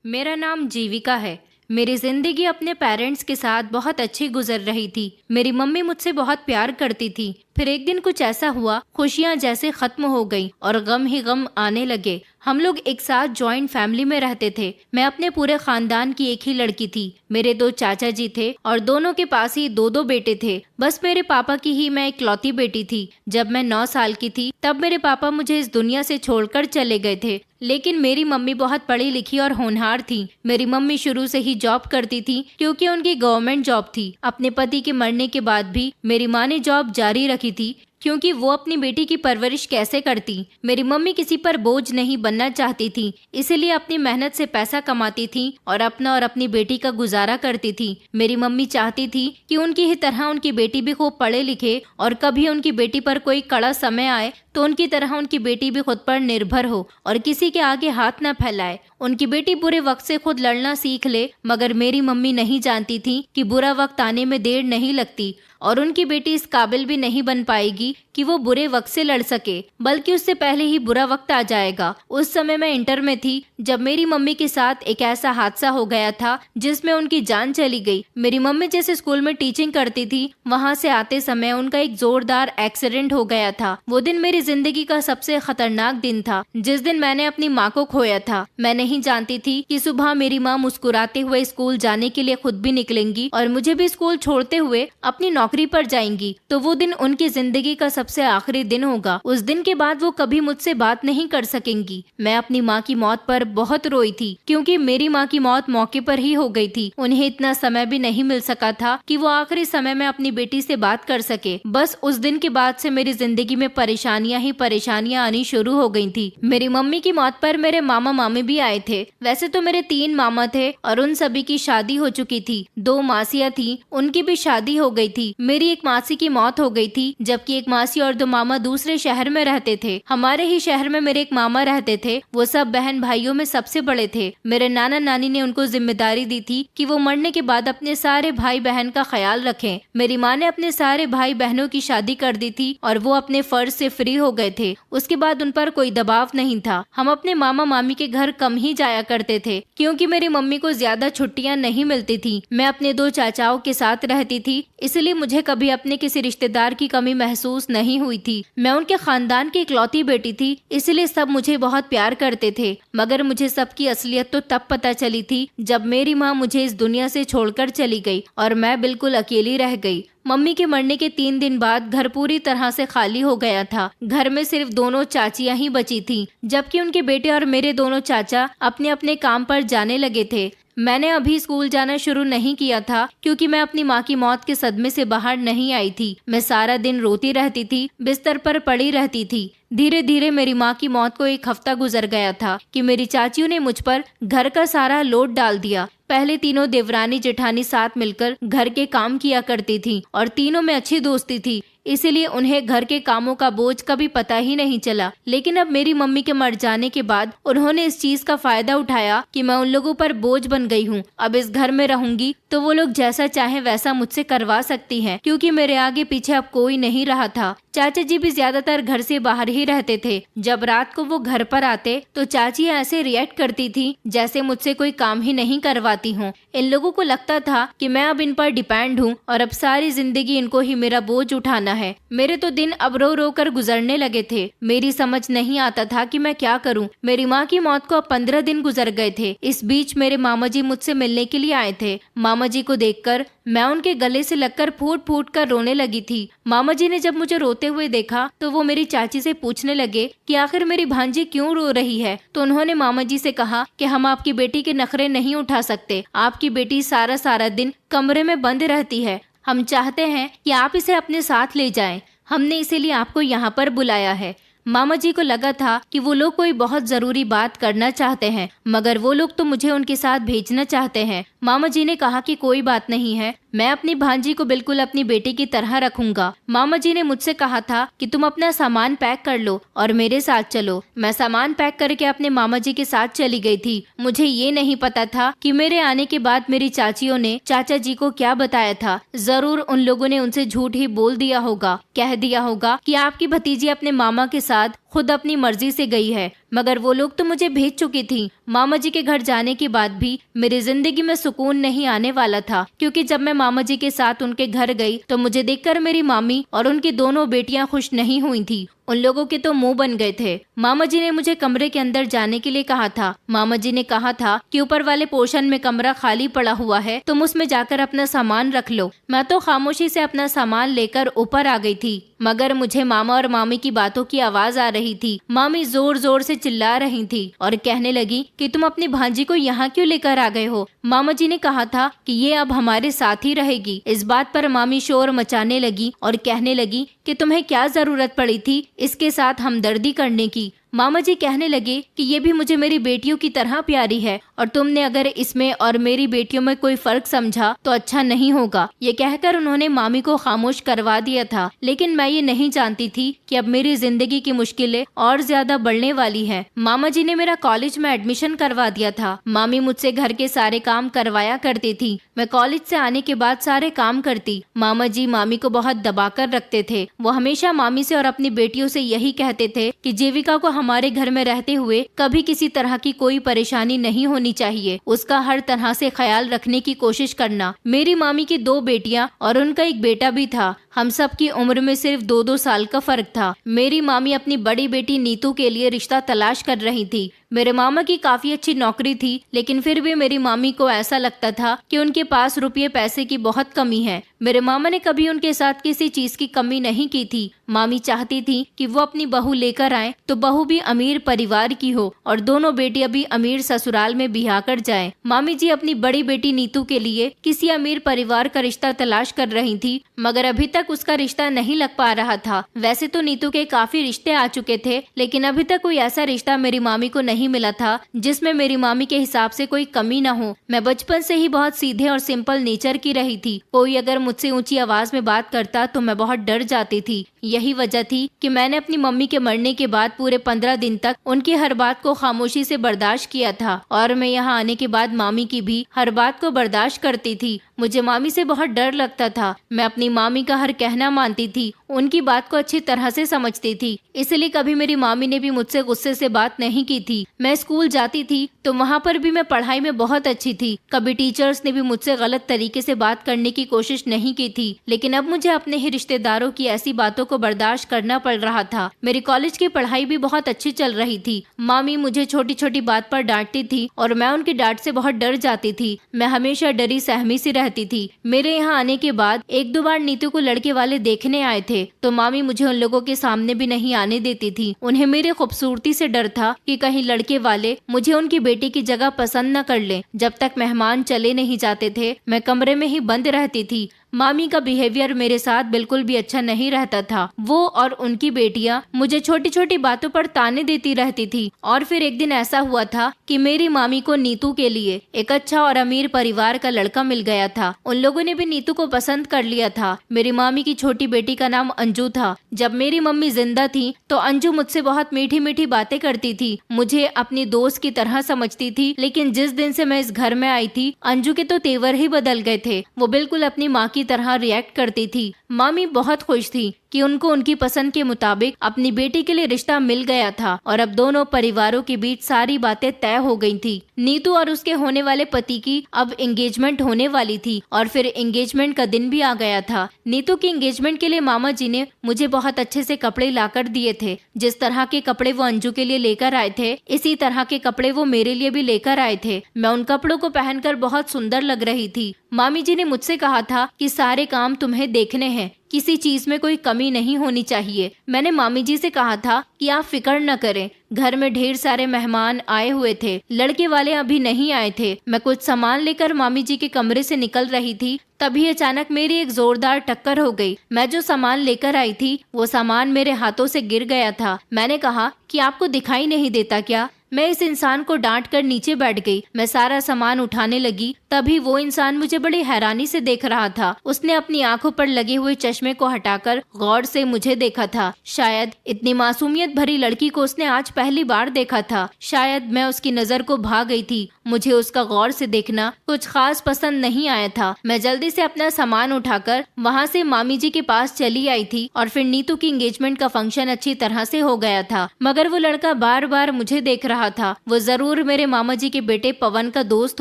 मेरा नाम जीविका है। मेरी जिंदगी अपने पेरेंट्स के साथ बहुत अच्छी गुजर रही थी। मेरी मम्मी मुझसे बहुत प्यार करती थी। फिर एक दिन कुछ ऐसा हुआ, खुशियां जैसे खत्म हो गईं और गम ही गम आने लगे। हम लोग एक साथ जॉइंट फैमिली में रहते थे। मैं अपने पूरे खानदान की एक ही लड़की थी। मेरे 2 चाचा जी थे और दोनों के पास ही 2 बेटे थे। बस मेरे पापा की ही मैं इकलौती बेटी थी। जब मैं 9 साल की थी तब मेरे पापा मुझे इस दुनिया से छोड़कर चले गए थे। लेकिन मेरी मम्मी बहुत पढ़ी लिखी और होनहार थी। मेरी मम्मी शुरू से ही जॉब करती थी क्योंकि उनकी गवर्नमेंट जॉब थी। अपने पति के मरने के बाद भी मेरी माँ ने जॉब जारी रखी थी क्योंकि वो अपनी बेटी की परवरिश कैसे करती। मेरी मम्मी किसी पर बोझ नहीं बनना चाहती थी, इसलिए अपनी मेहनत से पैसा कमाती थी और अपना और अपनी बेटी का गुजारा करती थी। मेरी मम्मी चाहती थी कि उनकी ही तरह उनकी बेटी भी खूब पढ़े लिखे और कभी उनकी बेटी पर कोई कड़ा समय आए तो उनकी तरह उनकी बेटी भी खुद पर निर्भर हो और किसी के आगे हाथ न फैलाए। उनकी बेटी बुरे वक्त से खुद लड़ना सीख ले, मगर मेरी मम्मी नहीं जानती थी कि बुरा वक्त आने में देर नहीं लगती और उनकी बेटी इस काबिल भी नहीं बन पाएगी कि वो बुरे वक्त से लड़ सके, बल्कि उससे पहले ही बुरा वक्त आ जाएगा। उस समय मैं इंटर में थी जब मेरी मम्मी के साथ एक ऐसा हादसा हो गया था जिसमें उनकी जान चली गई। मेरी मम्मी जैसे स्कूल में टीचिंग करती थी, वहाँ से आते समय उनका एक जोरदार एक्सीडेंट हो गया था। वो दिन मेरी जिंदगी का सबसे खतरनाक दिन था, जिस दिन मैंने अपनी माँ को खोया था। मैं नहीं जानती थी कि सुबह मेरी माँ मुस्कुराते हुए स्कूल जाने के लिए खुद भी निकलेंगी और मुझे भी स्कूल छोड़ते हुए अपनी नौकरी पर जाएंगी। तो वो दिन उनकी जिंदगी का सबसे आखिरी दिन होगा। उस दिन के बाद वो कभी मुझसे बात नहीं कर सकेंगी। मैं अपनी माँ की मौत पर बहुत रोई थी क्योंकि मेरी माँ की मौत मौके पर ही हो गई थी। उन्हें इतना समय भी नहीं मिल सका था कि वो आखिरी समय में अपनी बेटी से बात कर सके। बस उस दिन के बाद से मेरी जिंदगी में परेशानियां ही परेशानियां आनी शुरू हो गई थी। मेरी मम्मी की मौत पर मेरे मामा मामी भी आए थे। वैसे तो मेरे 3 मामा थे और उन सभी की शादी हो चुकी थी। 2 मासियां थी, उनकी भी शादी हो गई थी। मेरी एक मासी की मौत हो गई थी, जबकि एक मासी और 2 मामा दूसरे शहर में रहते थे। हमारे ही शहर में मेरे एक मामा रहते थे। वो सब बहन भाइयों में सबसे बड़े थे। मेरे नाना नानी ने उनको जिम्मेदारी दी थी कि वो मरने के बाद अपने सारे भाई बहन का ख्याल रखें। मेरी माँ ने अपने सारे भाई बहनों की शादी कर दी थी और वो अपने फर्ज से फ्री हो गए थे। उसके बाद उन पर कोई दबाव नहीं था। हम अपने मामा मामी के घर कम ही जाया करते थे क्योंकि मेरी मम्मी को ज्यादा छुट्टियां नहीं मिलती थी। मैं अपने 2 चाचाओं के साथ रहती थी, इसलिए मुझे कभी अपने किसी रिश्तेदार की कमी महसूस नहीं हुई थी। मैं उनके खानदान की इकलौती बेटी थी, इसलिए सब मुझे बहुत प्यार करते थे। मगर मुझे सबकी असलियत तो तब पता चली थी जब मेरी माँ मुझे इस दुनिया से छोड़कर चली गई और मैं बिल्कुल अकेली रह गई। मम्मी के मरने के 3 दिन बाद घर पूरी तरह से खाली हो गया था। घर में सिर्फ दोनों चाचियां ही बची थीं, जबकि उनके बेटे और मेरे दोनों चाचा अपने अपने काम पर जाने लगे थे। मैंने अभी स्कूल जाना शुरू नहीं किया था क्योंकि मैं अपनी माँ की मौत के सदमे से बाहर नहीं आई थी। मैं सारा दिन रोती रहती थी, बिस्तर पर पड़ी रहती थी। धीरे धीरे मेरी माँ की मौत को 1 हफ्ता गुजर गया था कि मेरी चाचियों ने मुझ पर घर का सारा लोड डाल दिया। पहले तीनों देवरानी जेठानी साथ मिलकर घर के काम किया करती थी और तीनों में अच्छी दोस्ती थी, इसीलिए उन्हें घर के कामों का बोझ कभी पता ही नहीं चला। लेकिन अब मेरी मम्मी के मर जाने के बाद उन्होंने इस चीज का फायदा उठाया कि मैं उन लोगों पर बोझ बन गई हूँ। अब इस घर में रहूंगी तो वो लोग जैसा चाहे वैसा मुझसे करवा सकती हैं, क्योंकि मेरे आगे पीछे अब कोई नहीं रहा था। चाचा जी भी ज्यादातर घर से बाहर ही रहते थे। जब रात को वो घर पर आते तो चाची ऐसे रिएक्ट करती थी जैसे मुझसे कोई काम ही नहीं करवाती हूँ। इन लोगों को लगता था कि मैं अब इन पर डिपेंड हूँ और अब सारी जिंदगी इनको ही मेरा बोझ उठाना है। मेरे तो दिन अब रो रो कर गुजरने लगे थे। मेरी समझ नहीं आता था कि मैं क्या करूं। मेरी माँ की मौत को अब 15 दिन गुजर गए थे। इस बीच मेरे मामा जी मुझसे मिलने के लिए आए थे। मामा जी को देखकर मैं उनके गले से लगकर फूट फूट कर रोने लगी थी। मामा जी ने जब मुझे रोते हुए देखा तो वो मेरी चाची से पूछने लगे कि आखिर मेरी भांजी क्यों रो रही है। तो उन्होंने मामा जी से कहा कि हम आपकी बेटी के नखरे नहीं उठा सकते। आपकी बेटी सारा सारा दिन कमरे में बंद रहती है। हम चाहते हैं कि आप इसे अपने साथ ले जाएं। हमने इसीलिए आपको यहाँ पर बुलाया है। मामा जी को लगा था कि वो लोग कोई बहुत जरूरी बात करना चाहते हैं, मगर वो लोग तो मुझे उनके साथ भेजना चाहते हैं। मामा जी ने कहा कि कोई बात नहीं है, मैं अपनी भांजी को बिल्कुल अपनी बेटी की तरह रखूंगा। मामा जी ने मुझसे कहा था कि तुम अपना सामान पैक कर लो और मेरे साथ चलो। मैं सामान पैक करके अपने मामा जी के साथ चली गई थी। मुझे ये नहीं पता था कि मेरे आने के बाद मेरी चाचियों ने चाचा जी को क्या बताया था। जरूर उन लोगों ने उनसे झूठ ही बोल दिया होगा, कह दिया होगा कि आपकी भतीजी अपने मामा के साथ खुद अपनी मर्जी से गई है, मगर वो लोग तो मुझे भेज चुकी थी। मामा जी के घर जाने के बाद भी मेरी जिंदगी में सुकून नहीं आने वाला था, क्योंकि जब मैं मामा जी के साथ उनके घर गई तो मुझे देखकर मेरी मामी और उनकी दोनों बेटियां खुश नहीं हुई थी। उन लोगों के तो मुंह बन गए थे। मामा जी ने मुझे कमरे के अंदर जाने के लिए कहा था। मामा जी ने कहा था कि ऊपर वाले पोर्शन में कमरा खाली पड़ा हुआ है, तुम उसमें जाकर अपना सामान रख लो। मैं तो खामोशी से अपना सामान लेकर ऊपर आ गई थी, मगर मुझे मामा और मामी की बातों की आवाज आ रही थी। मामी जोर जोर से चिल्ला रही थी और कहने लगी कि तुम अपनी भांजी को यहाँ क्यों लेकर आ गए हो। मामा जी ने कहा था कि ये अब हमारे साथ ही रहेगी। इस बात पर मामी शोर मचाने लगी और कहने लगी कि तुम्हें क्या जरूरत पड़ी थी इसके साथ हमदर्दी करने की। मामा जी कहने लगे कि ये भी मुझे मेरी बेटियों की तरह प्यारी है और तुमने अगर इसमें और मेरी बेटियों में कोई फर्क समझा तो अच्छा नहीं होगा। ये कहकर उन्होंने मामी को खामोश करवा दिया था, लेकिन मैं ये नहीं जानती थी कि अब मेरी जिंदगी की मुश्किलें और ज्यादा बढ़ने वाली है। मामा जी ने मेरा कॉलेज में एडमिशन करवा दिया था। मामी मुझसे घर के सारे काम करवाया करती थी। मैं कॉलेज से आने के बाद सारे काम करती। मामा जी मामी को बहुत दबा कर रखते थे। वो हमेशा मामी से और अपनी बेटियों से यही कहते थे कि जीविका को हमारे घर में रहते हुए कभी किसी तरह की कोई परेशानी नहीं होनी चाहिए, उसका हर तरह से ख्याल रखने की कोशिश करना। मेरी मामी की 2 बेटियां और उनका एक बेटा भी था। हम सब की उम्र में सिर्फ 2-2 साल का फर्क था। मेरी मामी अपनी बड़ी बेटी नीतू के लिए रिश्ता तलाश कर रही थी। मेरे मामा की काफी अच्छी नौकरी थी, लेकिन फिर भी मेरी मामी को ऐसा लगता था कि उनके पास रुपये पैसे की बहुत कमी है। मेरे मामा ने कभी उनके साथ किसी चीज की कमी नहीं की थी। मामी चाहती थी कि वो अपनी बहू लेकर आए तो बहू भी अमीर परिवार की हो और दोनों बेटियां भी अमीर ससुराल में बिहा कर जाएं। मामी जी अपनी बड़ी बेटी नीतू के लिए किसी अमीर परिवार का रिश्ता तलाश कर रही थी, मगर अभी तक उसका रिश्ता नहीं लग पा रहा था। वैसे तो नीतू के काफी रिश्ते आ चुके थे, लेकिन अभी तक कोई ऐसा रिश्ता मेरी मामी को नहीं मिला था जिसमें मेरी मामी के हिसाब से कोई कमी न हो। मैं बचपन से ही बहुत सीधे और सिंपल नेचर की रही थी। कोई अगर मुझसे ऊंची आवाज में बात करता तो मैं बहुत डर जाती थी। यही वजह थी कि मैंने अपनी मम्मी के मरने के बाद पूरे 15 दिन तक उनकी हर बात को खामोशी से बर्दाश्त किया था, और मैं यहाँ आने के बाद मामी की भी हर बात को बर्दाश्त करती थी। मुझे मामी से बहुत डर लगता था। मैं अपनी मामी का हर कहना मानती थी, उनकी बात को अच्छी तरह से समझती थी, इसलिए कभी मेरी मामी ने भी मुझसे गुस्से से बात नहीं की थी। मैं स्कूल जाती थी तो वहाँ पर भी मैं पढ़ाई में बहुत अच्छी थी। कभी टीचर्स ने भी मुझसे गलत तरीके से बात करने की कोशिश नहीं की थी, लेकिन अब मुझे अपने ही रिश्तेदारों की ऐसी बातों को बर्दाश्त करना पड़ रहा था। मेरी कॉलेज की पढ़ाई भी बहुत अच्छी चल रही थी। मामी मुझे छोटी छोटी बात पर डांटती थी और मैं उनकी डांट से बहुत डर जाती थी। मैं हमेशा डरी सहमी सी रहती थी। मेरे यहाँ आने के बाद 1-2 बार नीतू को लड़के वाले देखने आए थे, तो मामी मुझे उन लोगों के सामने भी नहीं आने देती थी। उन्हें मेरी खूबसूरती से डर था कि कहीं लड़के वाले मुझे उनकी बेटी की जगह पसंद न कर लें। जब तक मेहमान चले नहीं जाते थे मैं कमरे में ही बंद रहती थी। मामी का बिहेवियर मेरे साथ बिल्कुल भी अच्छा नहीं रहता था। वो और उनकी बेटियां मुझे छोटी छोटी बातों पर ताने देती रहती थी। और फिर एक दिन ऐसा हुआ था कि मेरी मामी को नीतू के लिए एक अच्छा और अमीर परिवार का लड़का मिल गया था। उन लोगों ने भी नीतू को पसंद कर लिया था। मेरी मामी की छोटी बेटी का नाम अंजू था। जब मेरी मम्मी जिंदा थी तो अंजू मुझसे बहुत मीठी मीठी बातें करती थी, मुझे अपनी दोस्त की तरह समझती थी। लेकिन जिस दिन से मैं इस घर में आई थी अंजू के तो तेवर ही बदल गए थे। वो बिल्कुल अपनी माँ की तरह रिएक्ट करती थी। मामी बहुत खुश थी कि उनको उनकी पसंद के मुताबिक अपनी बेटी के लिए रिश्ता मिल गया था और अब दोनों परिवारों के बीच सारी बातें तय हो गई थी। नीतू और उसके होने वाले पति की अब एंगेजमेंट होने वाली थी और फिर एंगेजमेंट का दिन भी आ गया था। नीतू की एंगेजमेंट के लिए मामा जी ने मुझे बहुत अच्छे से कपड़े लाकर दिए थे। जिस तरह के कपड़े वो अंजू के लिए लेकर आए थे, इसी तरह के कपड़े वो मेरे लिए भी लेकर आए थे। मैं उन कपड़ों को पहनकर बहुत सुंदर लग रही थी। मामी जी ने मुझसे कहा था कि सारे काम तुम्हें देखने हैं, किसी चीज में कोई कमी नहीं होनी चाहिए। मैंने मामी जी से कहा था कि आप फिक्र न करें। घर में ढेर सारे मेहमान आए हुए थे, लड़के वाले अभी नहीं आए थे। मैं कुछ सामान लेकर मामी जी के कमरे से निकल रही थी, तभी अचानक मेरी एक जोरदार टक्कर हो गई। मैं जो सामान लेकर आई थी वो सामान मेरे हाथों से गिर गया था। मैंने कहा कि आपको दिखाई नहीं देता क्या? मैं इस इंसान को डांट कर नीचे बैठ गई। मैं सारा सामान उठाने लगी, तभी वो इंसान मुझे बड़ी हैरानी से देख रहा था। उसने अपनी आंखों पर लगे हुए चश्मे को हटाकर गौर से मुझे देखा था। शायद इतनी मासूमियत भरी लड़की को उसने आज पहली बार देखा था। शायद मैं उसकी नजर को भा गई थी। मुझे उसका गौर से देखना कुछ खास पसंद नहीं आया था। मैं जल्दी से अपना सामान उठाकर वहाँ से मामी जी के पास चली आई थी और फिर नीतू की एंगेजमेंट का फंक्शन अच्छी तरह से हो गया था। मगर वो लड़का बार बार मुझे देख रहा था। वो जरूर मेरे मामा जी के बेटे पवन का दोस्त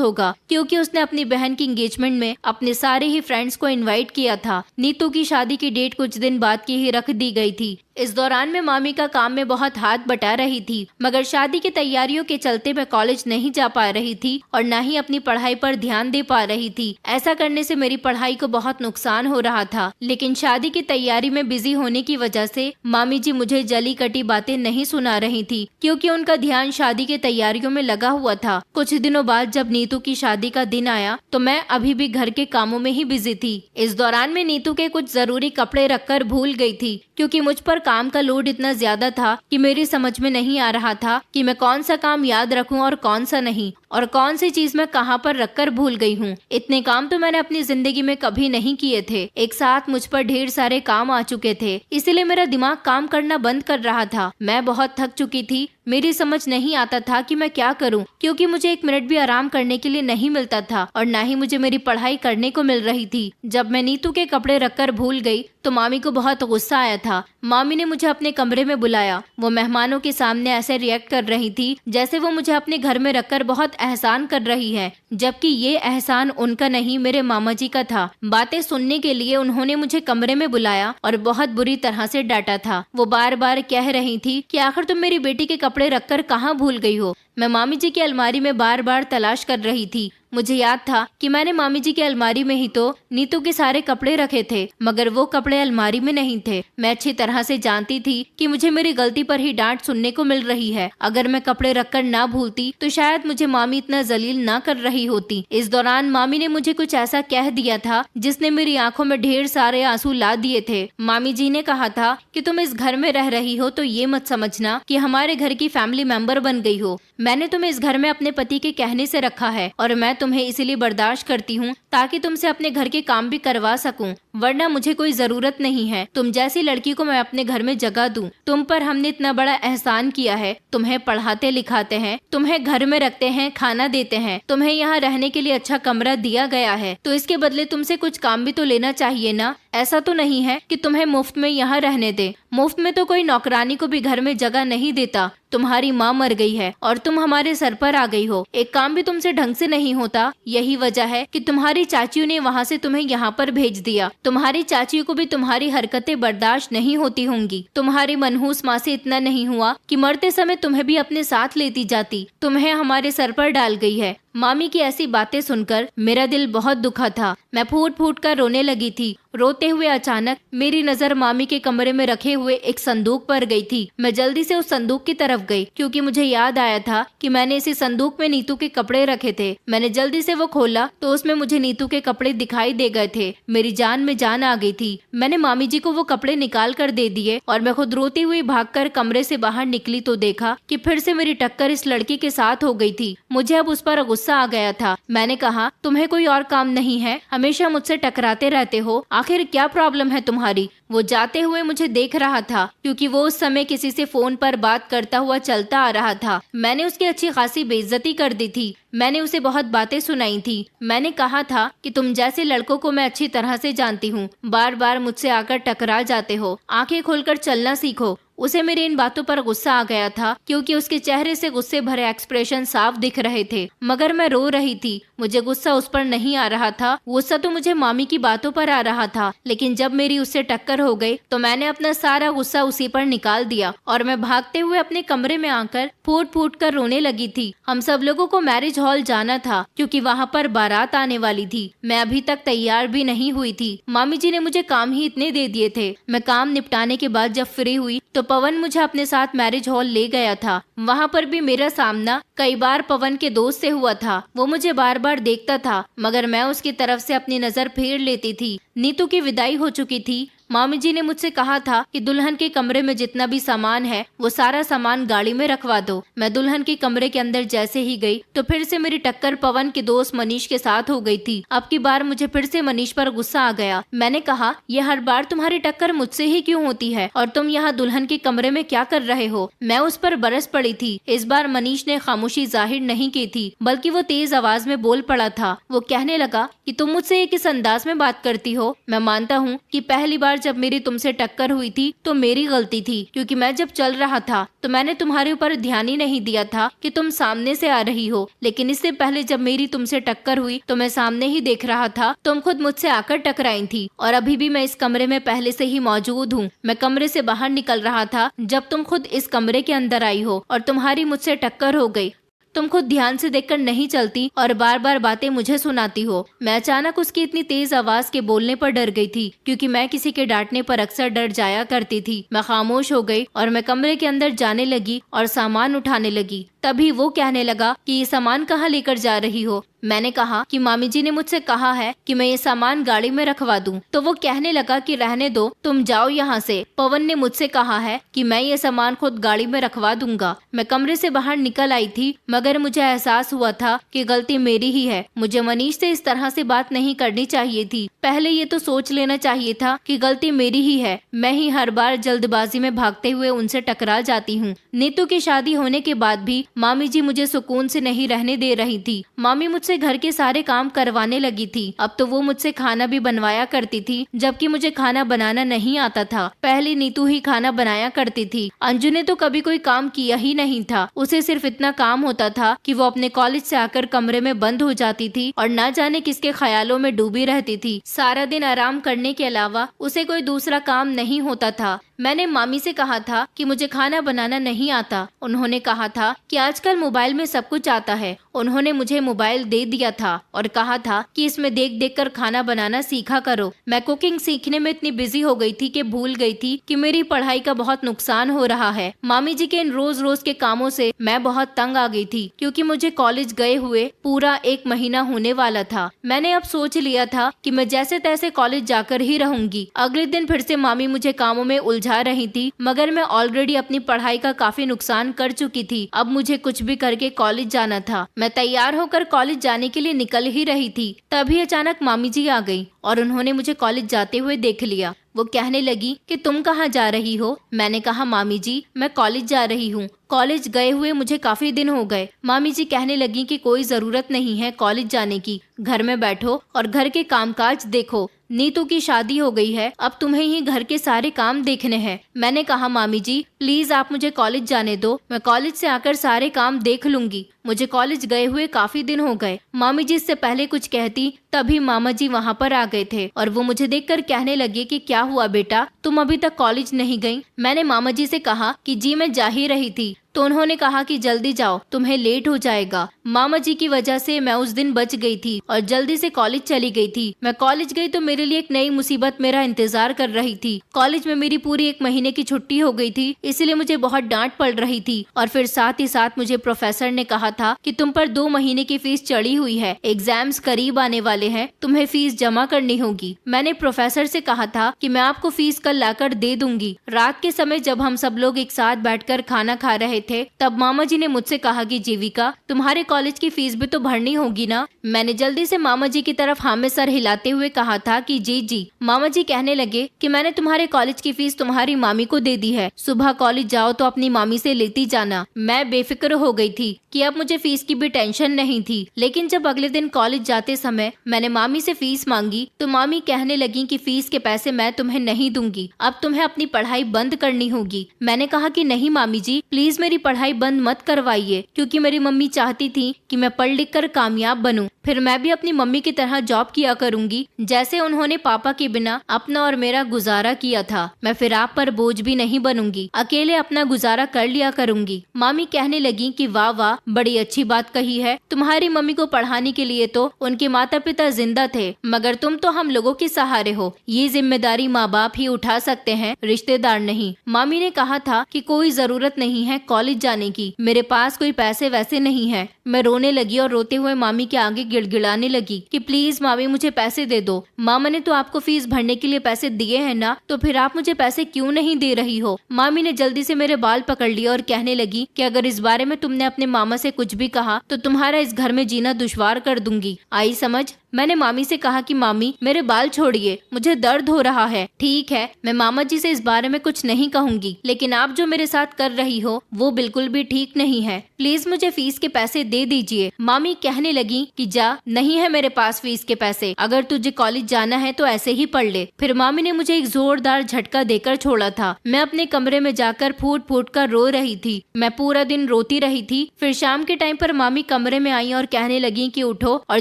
होगा, क्योंकि उसने अपनी बहन की एंगेजमेंट में अपने सारे ही फ्रेंड्स को इनवाइट किया था। नीतू की शादी की डेट कुछ दिन बाद की ही रख दी गई थी। इस दौरान मैं मामी का काम में बहुत हाथ बटा रही थी, मगर शादी की तैयारियों के चलते मैं कॉलेज नहीं जा पा रही थी और न ही अपनी पढ़ाई पर ध्यान दे पा रही थी। ऐसा करने से मेरी पढ़ाई को बहुत नुकसान हो रहा था। लेकिन शादी की तैयारी में बिजी होने की वजह से मामी जी मुझे जली कटी बातें नहीं सुना रही थी, क्योंकि उनका ध्यान शादी की तैयारियों में लगा हुआ था। कुछ दिनों बाद जब नीतू की शादी का दिन आया तो मैं अभी भी घर के कामों में ही बिजी थी। इस दौरान मैं नीतू के कुछ जरूरी कपड़े रखकर भूल गई थी, क्योंकि मुझ पर काम का लोड इतना ज्यादा था कि मेरी समझ में नहीं आ रहा था कि मैं कौन सा काम याद रखूं और कौन सा नहीं, और कौन सी चीज मैं कहां पर रखकर भूल गई हूं। इतने काम तो मैंने अपनी जिंदगी में कभी नहीं किए थे। एक साथ मुझ पर ढेर सारे काम आ चुके थे, इसलिए मेरा दिमाग काम करना बंद कर रहा था। मैं बहुत थक चुकी थी। मेरी समझ नहीं आता था कि मैं क्या करूं, क्योंकि मुझे एक मिनट भी आराम करने के लिए नहीं मिलता था और ना ही मुझे मेरी पढ़ाई करने को मिल रही थी। जब मैं नीतू के कपड़े रखकर भूल गई तो मामी को बहुत गुस्सा आया था। मामी ने मुझे अपने कमरे में बुलाया। वो मेहमानों के सामने ऐसे रिएक्ट कर रही थी जैसे वो मुझे अपने घर में रखकर बहुत एहसान कर रही है, जबकि ये एहसान उनका नहीं मेरे मामा जी का था। बातें सुनने के लिए उन्होंने मुझे कमरे में बुलाया और बहुत बुरी तरह से डांटा था। वो बार बार कह रही थी कि आखिर तुम मेरी बेटी के कपड़े रखकर कहाँ भूल गई हो। मैं मामी जी की अलमारी में बार बार तलाश कर रही थी। मुझे याद था कि मैंने मामी जी की अलमारी में ही तो नीतू के सारे कपड़े रखे थे, मगर वो कपड़े अलमारी में नहीं थे। मैं अच्छी तरह से जानती थी कि मुझे मेरी गलती पर ही डांट सुनने को मिल रही है। अगर मैं कपड़े रखकर ना भूलती तो शायद मुझे मामी इतना जलील ना कर रही होती। इस दौरान मामी ने मुझे कुछ ऐसा कह दिया था जिसने मेरी आंखों में ढेर सारे आंसू ला दिए थे। मामी जी ने कहा था कि तुम इस घर में रह रही हो तो ये मत समझना कि हमारे घर की फैमिली मेंबर बन गई हो। मैंने तुम्हें इस घर में अपने पति के कहने से रखा है और मैं तुम्हें इसीलिए बर्दाश्त करती हूँ ताकि तुमसे अपने घर के काम भी करवा सकूं, वरना मुझे कोई जरूरत नहीं है। तुम जैसी लड़की को मैं अपने घर में जगह दूं। तुम पर हमने इतना बड़ा एहसान किया है। तुम्हें पढ़ाते लिखाते हैं, तुम्हें घर में रखते हैं, खाना देते हैं, तुम्हें यहाँ रहने के लिए अच्छा कमरा दिया गया है, तो इसके बदले तुमसे कुछ काम भी तो लेना चाहिए ना। ऐसा तो नहीं है कि तुम्हें मुफ्त में यहाँ रहने दे। मुफ्त में तो कोई नौकरानी को भी घर में जगह नहीं देता। तुम्हारी माँ मर गई है और तुम हमारे सर पर आ गई हो। एक काम भी तुमसे ढंग से नहीं होता। यही वजह है कि तुम्हारी चाचियों ने वहाँ से तुम्हें यहाँ पर भेज दिया। तुम्हारी चाचियों को भी तुम्हारी हरकतें बर्दाश्त नहीं होती होंगी। तुम्हारी मनहूस माँ से इतना नहीं हुआ कि मरते समय तुम्हें भी अपने साथ लेती जाती। तुम्हें हमारे सर पर डाल गई है। मामी की ऐसी बातें सुनकर मेरा दिल बहुत दुखा था। मैं फूट फूट कर रोने लगी थी। रोते हुए अचानक मेरी नजर मामी के कमरे में रखे हुए एक संदूक पर गई थी। मैं जल्दी से उस संदूक की तरफ गई, क्योंकि मुझे याद आया था कि मैंने इसी संदूक में नीतू के कपड़े रखे थे। मैंने जल्दी से वो खोला तो उसमें मुझे नीतू के कपड़े दिखाई दे गए थे। मेरी जान में जान आ गई थी। मैंने मामी जी को वो कपड़े निकाल कर दे दिए और मैं खुद रोती हुई भागकर कमरे से बाहर निकली तो देखा कि फिर से मेरी टक्कर इस लड़की के साथ हो गई थी। मुझे अब उस पर गुस्सा आ गया था। मैंने कहा, तुम्हें कोई और काम नहीं है? हमेशा मुझसे टकराते रहते हो। आखिर क्या प्रॉब्लम है तुम्हारी? वो जाते हुए मुझे देख रहा था, क्योंकि वो उस समय किसी से फोन पर बात करता हुआ चलता आ रहा था। मैंने उसकी अच्छी खासी बेइज्जती कर दी थी। मैंने उसे बहुत बातें सुनाई थी। मैंने कहा था कि तुम जैसे लड़कों को मैं अच्छी तरह से जानती हूँ। बार बार मुझसे आकर टकरा जाते हो। आंखें खोलकर चलना सीखो। उसे मेरी इन बातों पर गुस्सा आ गया था, क्योंकि उसके चेहरे से गुस्से भरे एक्सप्रेशन साफ दिख रहे थे। मगर मैं रो रही थी। मुझे गुस्सा उस पर नहीं आ रहा था। गुस्सा तो मुझे मामी की बातों पर आ रहा था। लेकिन जब मेरी उससे टक्कर हो गई तो मैंने अपना सारा गुस्सा उसी पर निकाल दिया और मैं भागते हुए अपने कमरे में आकर फूट फूट कर रोने लगी थी। हम सब लोगों को मैरिज हॉल जाना था, क्योंकि वहाँ पर बारात आने वाली थी। मैं अभी तक तैयार भी नहीं हुई थी। मामी जी ने मुझे काम ही इतने दे दिए थे। मैं काम निपटाने के बाद जब फ्री हुई तो पवन मुझे अपने साथ मैरिज हॉल ले गया था। वहाँ पर भी मेरा सामना कई बार पवन के दोस्त से हुआ था। वो मुझे बार बार देखता था, मगर मैं उसकी तरफ से अपनी नजर फेर लेती थी। नीतू की विदाई हो चुकी थी। मामी जी ने मुझसे कहा था कि दुल्हन के कमरे में जितना भी सामान है वो सारा सामान गाड़ी में रखवा दो। मैं दुल्हन के कमरे के अंदर जैसे ही गई तो फिर से मेरी टक्कर पवन के दोस्त मनीष के साथ हो गई थी। अब की बार मुझे फिर से मनीष पर गुस्सा आ गया। मैंने कहा, ये हर बार तुम्हारी टक्कर मुझसे ही क्यों होती है और तुम यहाँ दुल्हन के कमरे में क्या कर रहे हो? मैं उस पर बरस पड़ी थी। इस बार मनीष ने खामोशी जाहिर नहीं की थी, बल्कि वो तेज आवाज में बोल पड़ा था। वो कहने लगा कि तुम मुझसे किस अंदाज में बात करती हो? मैं मानता हूँ कि पहली बार जब मेरी तुमसे टक्कर हुई थी तो मेरी गलती थी, क्योंकि मैं जब चल रहा था तो मैंने तुम्हारे ऊपर ध्यान ही नहीं दिया था कि तुम सामने से आ रही हो। लेकिन इससे पहले जब मेरी तुमसे टक्कर हुई तो मैं सामने ही देख रहा था, तुम खुद मुझसे आकर टकराई थी। और अभी भी मैं इस कमरे में पहले से ही मौजूद हूँ। मैं कमरे से बाहर निकल रहा था जब तुम खुद इस कमरे के अंदर आई हो और तुम्हारी मुझसे टक्कर हो गई। तुम खुद ध्यान से देखकर नहीं चलती और बार बार बातें मुझे सुनाती हो। मैं अचानक उसकी इतनी तेज आवाज के बोलने पर डर गई थी, क्योंकि मैं किसी के डांटने पर अक्सर डर जाया करती थी। मैं खामोश हो गई और मैं कमरे के अंदर जाने लगी और सामान उठाने लगी। तभी वो कहने लगा कि ये सामान कहाँ लेकर जा रही हो? मैंने कहा कि मामी जी ने मुझसे कहा है कि मैं ये सामान गाड़ी में रखवा दूं। तो वो कहने लगा कि रहने दो, तुम जाओ यहाँ से। पवन ने मुझसे कहा है कि मैं ये सामान खुद गाड़ी में रखवा दूंगा। मैं कमरे से बाहर निकल आई थी, मगर मुझे एहसास हुआ था कि गलती मेरी ही है। मुझे मनीष से इस तरह से बात नहीं करनी चाहिए थी। पहले ये तो सोच लेना चाहिए था कि गलती मेरी ही है। मैं ही हर बार जल्दबाजी में भागते हुए उनसे टकरा जाती हूँ। नीतू की शादी होने के बाद भी मामी जी मुझे सुकून से नहीं रहने दे रही थी। मामी मुझसे घर के सारे काम करवाने लगी थी। अब तो वो मुझसे खाना भी बनवाया करती थी, जबकि मुझे खाना बनाना नहीं आता था। पहले नीतू ही खाना बनाया करती थी। अंजू ने तो कभी कोई काम किया ही नहीं था। उसे सिर्फ इतना काम होता था कि वो अपने कॉलेज से आकर कमरे में बंद हो जाती थी और ना जाने किसके ख्यालों में डूबी रहती थी। सारा दिन आराम करने के अलावा उसे कोई दूसरा काम नहीं होता था। मैंने मामी से कहा था कि मुझे खाना बनाना नहीं आता। उन्होंने कहा था कि आजकल मोबाइल में सब कुछ आता है। उन्होंने मुझे मोबाइल दे दिया था और कहा था कि इसमें देख देख कर खाना बनाना सीखा करो। मैं कुकिंग सीखने में इतनी बिजी हो गई थी कि भूल गई थी कि मेरी पढ़ाई का बहुत नुकसान हो रहा है। मामी जी के इन रोज रोज के कामों से मैं बहुत तंग आ गई थी, क्योंकि मुझे कॉलेज गए हुए पूरा 1 महीना होने वाला था। मैंने अब सोच लिया था कि मैं जैसे तैसे कॉलेज जाकर ही रहूंगी। अगले दिन फिर से मामी मुझे कामों में उलझा रही थी, मगर मैं ऑलरेडी अपनी पढ़ाई का काफी नुकसान कर चुकी थी। अब मुझे कुछ भी करके कॉलेज जाना था। मैं तैयार होकर कॉलेज जाने के लिए निकल ही रही थी, तभी अचानक मामी जी आ गई और उन्होंने मुझे कॉलेज जाते हुए देख लिया। वो कहने लगी कि तुम कहाँ जा रही हो? मैंने कहा, मामी जी मैं कॉलेज जा रही हूँ। कॉलेज गए हुए मुझे काफी दिन हो गए। मामी जी कहने लगी कि कोई जरूरत नहीं है कॉलेज जाने की, घर में बैठो और घर के कामकाज देखो। नीतू की शादी हो गई है, अब तुम्हें ही घर के सारे काम देखने हैं। मैंने कहा, मामी जी प्लीज आप मुझे कॉलेज जाने दो, मैं कॉलेज से आकर सारे काम देख लूंगी। मुझे कॉलेज गए हुए काफी दिन हो गए। मामी जी इससे पहले कुछ कहती तभी मामा जी वहाँ पर आ गए थे और वो मुझे देखकर कहने लगे कि क्या हुआ बेटा, तुम अभी तक कॉलेज नहीं गई? मैंने मामा जी से कहा कि जी मैं जा ही रही थी। तो उन्होंने कहा कि जल्दी जाओ, तुम्हें लेट हो जाएगा। मामा जी की वजह से मैं उस दिन बच गई थी और जल्दी से कॉलेज चली गई थी। मैं कॉलेज गई तो मेरे लिए एक नई मुसीबत मेरा इंतजार कर रही थी। कॉलेज में मेरी पूरी 1 महीने की छुट्टी हो गई थी, इसलिए मुझे बहुत डांट पड़ रही थी। और फिर साथ ही साथ मुझे प्रोफेसर ने कहा था कि तुम पर 2 महीने की फीस चढ़ी हुई है, एग्जाम्स करीब आने वाले हैं, तुम्हें फीस जमा करनी होगी। मैंने प्रोफेसर से कहा था कि मैं आपको फीस कल लाकर दे दूंगी। रात के समय जब हम सब लोग एक साथ बैठकर खाना खा रहे थे, तब मामा जी ने मुझसे कहा कि जीविका तुम्हारे कॉलेज की फीस भी तो भरनी होगी ना। मैंने जल्दी से मामा जी की तरफ हाँ में सर हिलाते हुए कहा था कि जी जी। मामा जी कहने लगे कि मैंने तुम्हारे कॉलेज की फीस तुम्हारी मामी को दे दी है, सुबह कॉलेज जाओ तो अपनी मामी से लेती जाना। मैं बेफिक्र हो गई थी कि अब मुझे फीस की भी टेंशन नहीं थी। लेकिन जब अगले दिन कॉलेज जाते समय मैंने मामी से फीस मांगी तो मामी कहने लगी कि फीस के पैसे मैं तुम्हें नहीं दूंगी, अब तुम्हें अपनी पढ़ाई बंद करनी होगी। मैंने कहा कि नहीं मामी जी प्लीज मेरी पढ़ाई बंद मत करवाइए, क्योंकि मेरी मम्मी चाहती थी कि मैं पढ़ लिख कर कामयाब बनूं, फिर मैं भी अपनी मम्मी की तरह जॉब किया करूंगी, जैसे उन्होंने पापा के बिना अपना और मेरा गुजारा किया था। मैं फिर आप पर बोझ भी नहीं बनूंगी, अकेले अपना गुजारा कर लिया करूंगी। मामी कहने लगी कि वाह वाह बड़ी अच्छी बात कही है, तुम्हारी मम्मी को पढ़ाने के लिए तो उनके माता पिता जिंदा थे, मगर तुम तो हम लोगों के सहारे हो, ये जिम्मेदारी माँ बाप ही उठा सकते हैं, रिश्तेदार नहीं। मामी ने कहा था कि कोई जरूरत नहीं है कॉलेज जाने की, मेरे पास कोई पैसे वैसे नहीं है, मैं रोने लगी और रोते हुए मामी के आगे गिड़गिड़ाने लगी कि प्लीज मामी मुझे पैसे दे दो। मामा ने तो आपको फीस भरने के लिए पैसे दिए हैं ना, तो फिर आप मुझे पैसे क्यों नहीं दे रही हो। मामी ने जल्दी से मेरे बाल पकड़ लिए और कहने लगी कि अगर इस बारे में तुमने अपने मामा से कुछ भी कहा तो तुम्हारा इस घर में जीना दुश्वार कर दूंगी। आई समझ। मैंने मामी से कहा कि मामी मेरे बाल छोड़िए, मुझे दर्द हो रहा है। ठीक है, मैं मामा जी से इस बारे में कुछ नहीं कहूंगी, लेकिन आप जो मेरे साथ कर रही हो वो बिल्कुल भी ठीक नहीं है। प्लीज मुझे फीस के पैसे दे दीजिए। मामी कहने लगी कि जा, नहीं है मेरे पास फीस के पैसे, अगर तुझे कॉलेज जाना है तो ऐसे ही पढ़ ले। फिर मामी ने मुझे एक जोरदार झटका देकर छोड़ा था। मैं अपने कमरे में जाकर फूट फूट कर रो रही थी। मैं पूरा दिन रोती रही थी। फिर शाम के टाइम पर मामी कमरे में आई और कहने लगी कि उठो और